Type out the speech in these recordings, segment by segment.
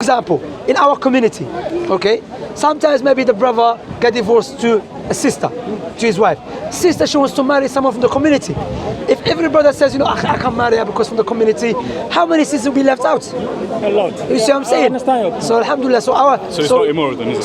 example, in our community, okay, sometimes maybe the brother get divorced to a sister, to his wife. Sister, she wants to marry someone from the community. If every brother says, you know, I can't marry her because from the community, how many sisters will be left out? A lot. You see what I'm saying? I understand your point. So alhamdulillah, So it's not immoral then, is it?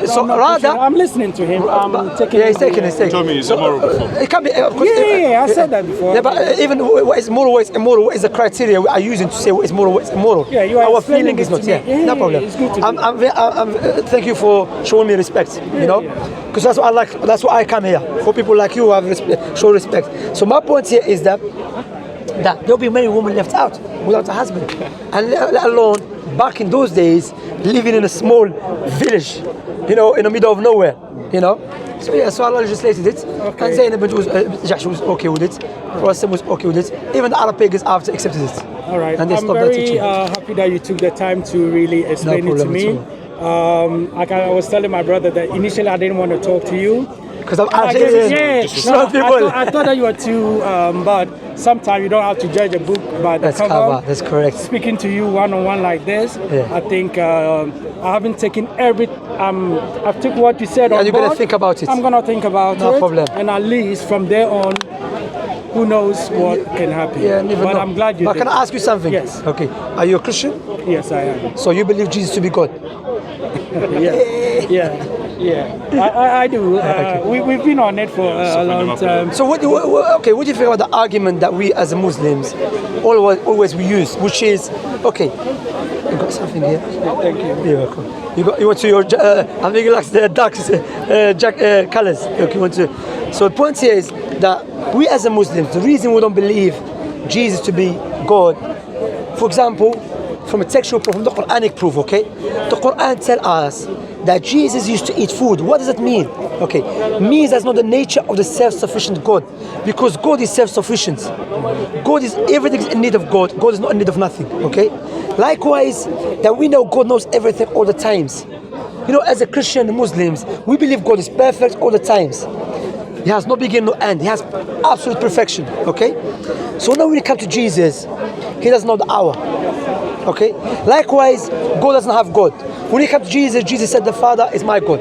So rather, I'm listening to him. I'm taking. yeah, he's taking. You told me it's immoral before. It can be, of course. Yeah, I said that before. Yeah, but even what is moral, what is immoral, what is the criteria we are using to say what is moral, what is immoral? Yeah, you are Our explaining feeling is it not. to me. Yeah, no problem. It's good to thank you for showing me respect. You know, because that's what I like. That's why I come here, for people like you who have show respect. So my point here is that there'll be many women left out without a husband, and let alone back in those days living in a small village, you know, in the middle of nowhere, you know. So yeah, so Allah legislated it, and Zainab was Jahsh was okay with it, Rasim was okay with it, even the Arab pagans after accepted it. All right, and they I'm stopped that very teaching. happy that you took the time to really explain it to problem me. at I was telling my brother that initially I didn't want to talk to you. Because I'm I guess, Algerian, strong people. I thought that you were too, but sometimes you don't have to judge a book by the That's cover. cover, that's correct. Speaking to you one-on-one like this, Yeah. I think I haven't taken I've taken what you said on And you're going to board. think about it. I'm going to think about No it. problem. And at least from there on, who knows what can happen. Yeah, never but know. I'm glad you But did. can I ask you something? Yes. Okay. Are you a Christian? Yes, I am. So you believe Jesus to be God? I do. We've been on it for a long time. So what do you think about the argument that we as Muslims always we use, which is, okay, you got something here? Thank you. You're welcome. You want to your I think you like the ducks colors. Okay, you want to. So the point here is that we as Muslims, the reason we don't believe Jesus to be God, for example, from a textual proof, from the Quranic proof, okay? The Quran tells us that Jesus used to eat food. What does that mean? Okay, means that's not the nature of the self-sufficient God, because God is self-sufficient. God is everything is in need of God. God is not in need of nothing. Okay. Likewise, that we know God knows everything all the times. You know, as a Christian Muslims, we believe God is perfect all the times. He has no beginning, no end. He has absolute perfection. Okay. So now when it comes to Jesus, He doesn't know the hour. Okay. Likewise, God doesn't have God. When it comes to Jesus, Jesus said, "The Father is my God."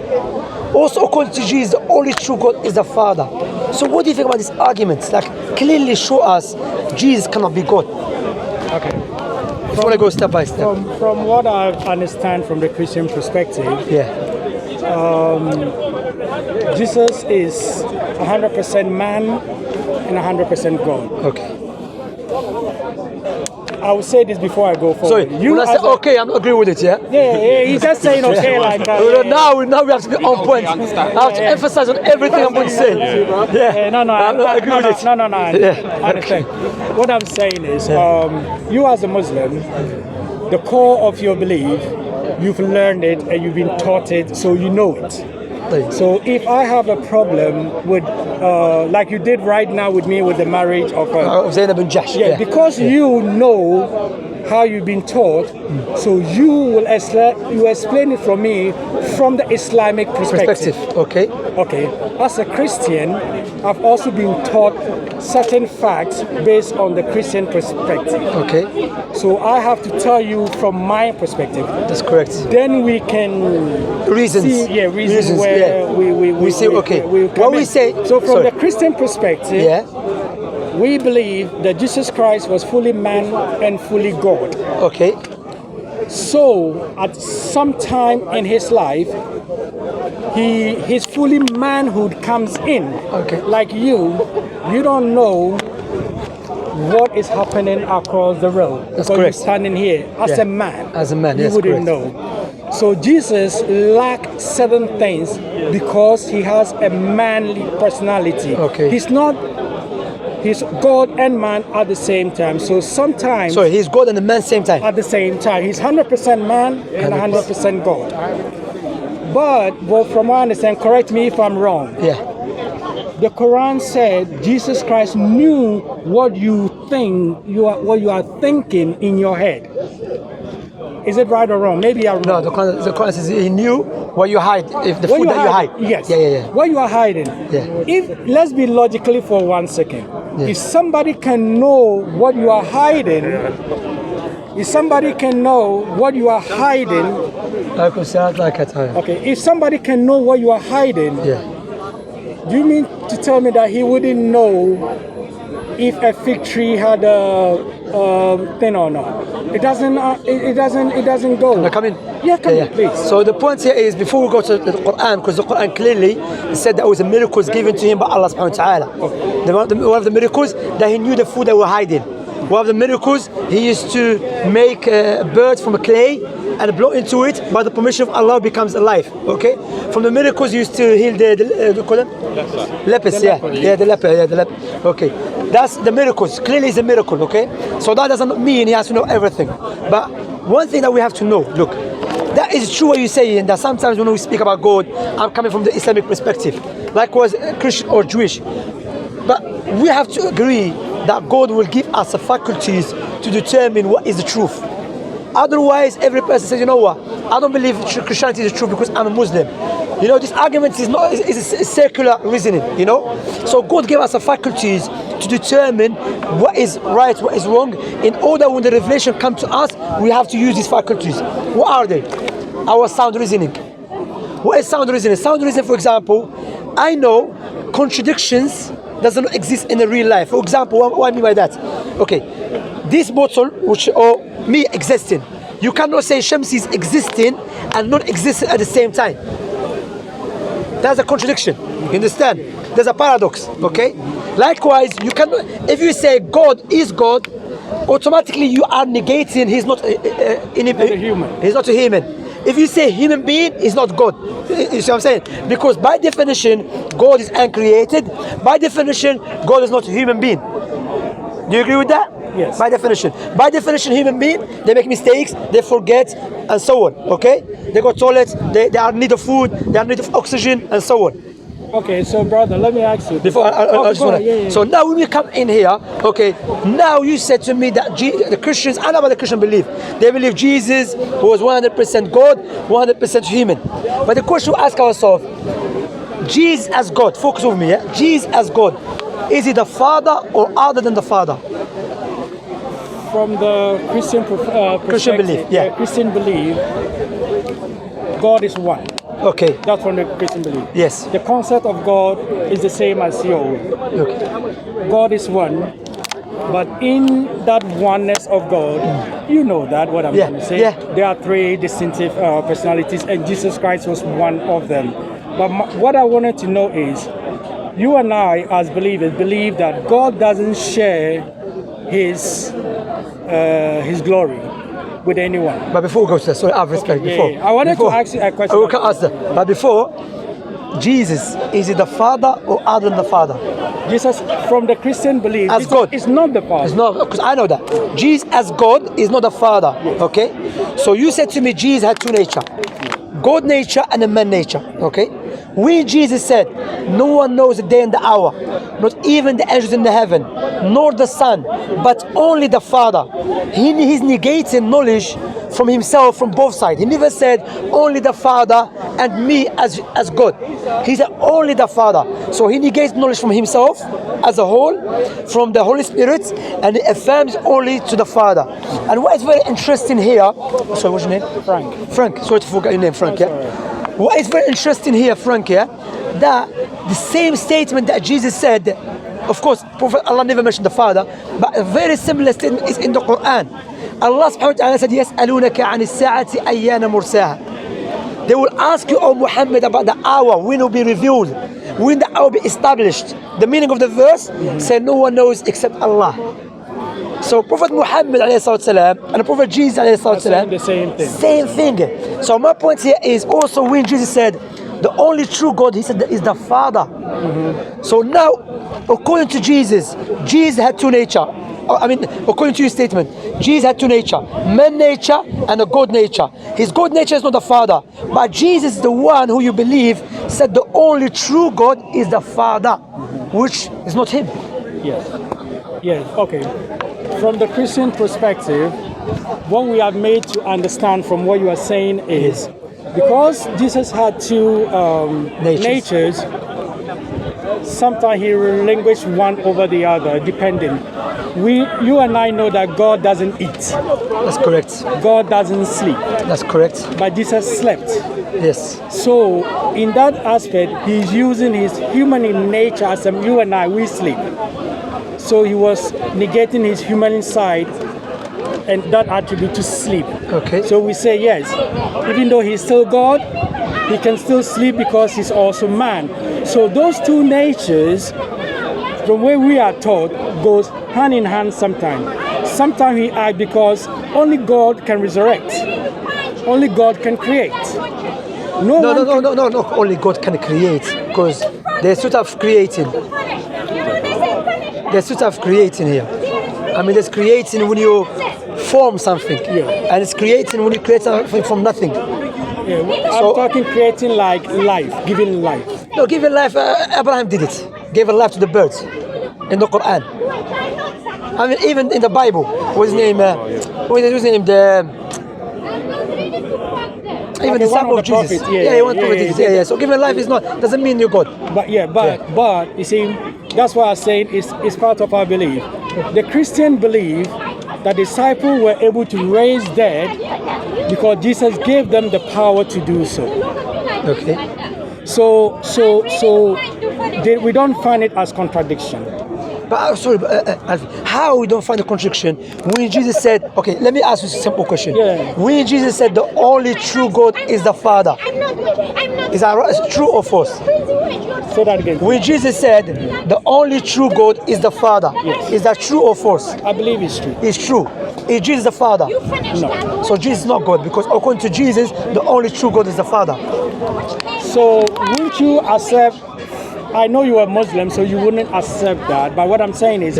Also, according to Jesus, the only true God is the Father. So, what do you think about these arguments? Like, clearly show us Jesus cannot be God. Okay. I want to go step by step. From what I understand from the Christian perspective, Yeah. Jesus is 100% man and 100% God. Okay. I will say this before I go forward. Sorry. When I say okay, I'm agreeing with it. Yeah. Yeah, he's just saying okay like that. Now we have to be on point. I have to emphasize on everything I'm going to say. Yeah. No, I'm not agreeing with it. No. Yeah. I understand. What I'm saying is, you as a Muslim, the core of your belief, you've learned it and you've been taught it, so you know it. So if I have a problem with, like you did right now with me with the marriage of Zainab and Jahsh. yeah, because you know how you've been taught, so you will explain it from me from the Islamic perspective. Okay. Okay, as a Christian, I've also been taught certain facts based on the Christian perspective. Okay. So I have to tell you from my perspective. That's correct. Then we can Reasons. see, reasons where yeah. we see. Okay. come What we in. say. So from sorry. the Christian perspective, Yeah. we believe that Jesus Christ was fully man and fully God. Okay. So at some time in his life, his fully manhood comes in. Okay. Like you don't know what is happening across the road. That's because correct. you're standing here as Yeah. a man. As a man, you yes, wouldn't correct. know. So Jesus lacked certain things because he has a manly personality. Okay. He's God and man at the same time. So sometimes Sorry, he's God and the man same time. at the same time. He's 100% man and 100% God. But from what I understand, correct me if I'm wrong. Yeah. The Quran said Jesus Christ knew what you think, what you are thinking in your head. Is it right or wrong? Maybe I'm No, wrong. the Quran says he knew what you hide, if the What food that you hide. Yes. Yeah. What you are hiding. Yeah. Let's be logically for 1 second. Yeah. If somebody can know what you are hiding, If somebody can know what you are hiding, okay, if somebody can know what you are hiding, Yeah. do you mean to tell me that he wouldn't know if a fig tree had a thing or not? It doesn't. It doesn't go. Can I come in? Yeah, come in, please. So the point here is, before we go to the Quran, because the Quran clearly said that was a miracles given to him by Allah subhanahu wa ta'ala. One of the miracles that he knew the food they were hiding. One of the miracles, he used to make a bird from a clay and blow into it. By the permission of Allah, becomes alive. Okay. From the miracles, he used to heal the call them? Lepers. Yeah, the leper. Okay. That's the miracles. Clearly, it's a miracle. Okay. So that doesn't mean he has to know everything. But one thing that we have to know, look, that is true what you say, and that sometimes when we speak about God, I'm coming from the Islamic perspective, likewise Christian or Jewish. But we have to agree that God will give us the faculties to determine what is the truth. Otherwise, every person says, you know what, I don't believe Christianity is true because I'm a Muslim. You know, this argument is not is a circular reasoning, you know. So God gave us the faculties to determine what is right, what is wrong. In order when the revelation comes to us, we have to use these faculties. What are they? Our sound reasoning. What is sound reasoning? Sound reasoning, for example, I know contradictions doesn't exist in the real life. For example, what I mean by that? Okay, this bottle, which or me existing, you cannot say Shamsi is existing and not existing at the same time. That's a contradiction. You understand? There's a paradox. Okay. Likewise, you cannot. If you say God is God, automatically you are negating He's not a human. He's not a human. If you say human being is not God, you see what I'm saying? Because by definition, God is uncreated. By definition, God is not a human being. Do you agree with that? Yes. By definition. By definition, human being, they make mistakes, they forget, and so on. Okay? They go to toilet, they are in need of food, they are in need of oxygen, and so on. Okay, so brother, let me ask you. Before I just want to. So now when we come in here, okay, now you said to me that the Christians, I know what the Christian believe. They believe Jesus was 100% God, 100% human. But the question we ask ourselves, Jesus as God, focus with me, yeah? Jesus as God, is he the Father or other than the Father? From the Christian Christian belief, yeah. Christian belief, God is one. Okay. That's from the Christian belief. Yes. The concept of God is the same as yours. Okay. God is one, but in that oneness of God, you know that what I'm trying to say. Yeah. There are three distinctive personalities, and Jesus Christ was one of them. But what I wanted to know is, you and I, as believers, believe that God doesn't share His glory with anyone. But before we go to that, sorry, I have respect. Okay, before. I wanted to ask you a question. We can ask that. But before, Jesus, is he the Father or other than the Father? Jesus, from the Christian belief, as God, is not the Father. It's not, because I know that. Jesus as God is not the Father. Yes. Okay? So you said to me, Jesus had two nature. God nature and a man nature. Okay? When Jesus said, no one knows the day and the hour, not even the angels in the heaven, nor the Son, but only the Father. He's negating knowledge from himself from both sides. He never said only the Father and me as God. He said only the Father. So he negates knowledge from himself as a whole, from the Holy Spirit, and he affirms only to the Father. And what is very interesting here, sorry, what's your name? Frank. Frank, sorry to forget your name, Frank, yeah? What is very interesting here, Frank, yeah, that the same statement that Jesus said, of course, Prophet Allah never mentioned the Father, but a very similar statement is in the Quran. Allah subhanahu wa ta'ala said, يَسْأَلُونَكَ عَنِ السَّاعَةِ أَيَّانَ مُرْسَاهَا. They will ask you, O Muhammad, about the hour, when it will be revealed, when the hour will be established. The meaning of the verse, say no one knows except Allah. So Prophet Muhammad ﷺ and Prophet Jesus ﷺ, the same thing. Same thing. So my point here is also when Jesus said, the only true God, he said, is the Father. Mm-hmm. So now, according to Jesus, Jesus had two nature. I mean, according to your statement, Jesus had two nature, man nature and a God nature. His God nature is not the Father, but Jesus, the one who you believe, said the only true God is the Father, which is not him. Yes. Yes. Okay. From the Christian perspective, what we are made to understand from what you are saying is, because Jesus had two natures, sometimes he relinquished one over the other, depending. you and I know that God doesn't eat. That's correct. God doesn't sleep. That's correct. But Jesus slept. Yes. So in that aspect, he's using his human nature as you and I, we sleep. So he was negating his human side and that attribute to sleep. Okay. So we say yes, even though he's still God, he can still sleep because he's also man. So those two natures, the way we are taught, goes hand in hand sometimes. Sometimes he acts because only God can resurrect. Only God can create. No. Only God can create, because there's sort of creating. There's sort of creating here. I mean, there's creating when you form something, and it's creating when you create something from nothing. Yeah, I'm talking creating like life, giving life. No, giving life. Abraham did it. Gave a life to the birds in the Quran. I mean, even in the Bible, what's his name? What is his name? Even the son of Jesus. He went to Jesus. Yeah. So giving life is not doesn't mean you're God. But you see, that's why I'm saying it's part of our belief. The Christian believe that disciples were able to raise dead because Jesus gave them the power to do so. Okay. So we don't find it as contradiction. But how we don't find a contradiction when Jesus said, okay, let me ask you a simple question. Yeah. When Jesus said the only true God is the Father, is that true or false? Say that again. When Jesus said the only true God is the Father, is that true or false? I believe it's true. It's true. Is Jesus the Father? No. So Jesus is not God, because according to Jesus, the only true God is the Father. So wouldn't you accept, I know you are Muslim, so you wouldn't accept that, but what I'm saying is,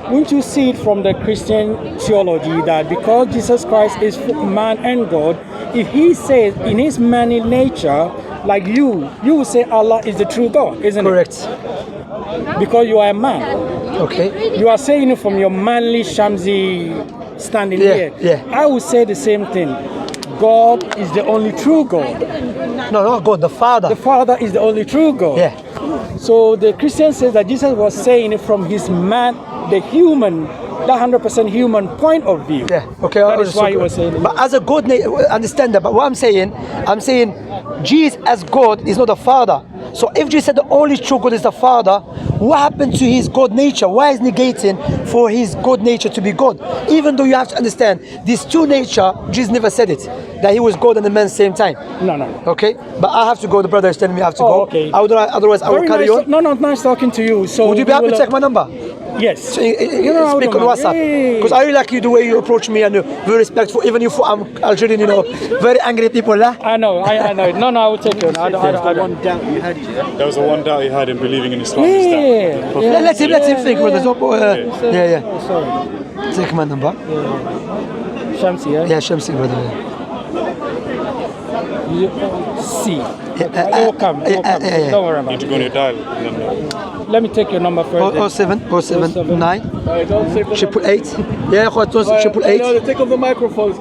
wouldn't you see it from the Christian theology that because Jesus Christ is man and God, if he says in his manly nature, like you will say Allah is the true God, isn't Correct. it? Because you are a man. Okay. You are saying it from your manly Shamsi standing here. Yeah. I would say the same thing. God is the only true God. No, not God, the Father. The Father is the only true God. Yeah. So the Christian says that Jesus was saying it from his man, the human, the 100% human point of view. Yeah, okay. That is why he was saying it. But as a God, understand that. But what I'm saying Jesus as God is not the Father. So if Jesus said the only true God is the Father, what happened to his God nature? Why is negating for his God nature to be God? Even though you have to understand, these two nature, Jesus never said it, that he was God and the man same time. No. Okay? But I have to go. The brother is telling me I have to go. Okay. Otherwise, I will Very carry nice. on. No, nice talking to you. So Would you be happy to take my number? Yes. So you know, speak on WhatsApp, because I really like you the way you approach me, and you're very respectful. Even if I'm Algerian, very angry people. I know. No, I will take you. I don't. There was a one doubt he had in believing in Islam. Let him think. Brother. Yeah. Oh, sorry. Take my number. Shamsi, Yeah, Shamsi, brother. See. It will come. Don't worry about Need to it. go on your dial. Let me take your number first. 079 Don't say 888. Yeah, 888. take off the microphones.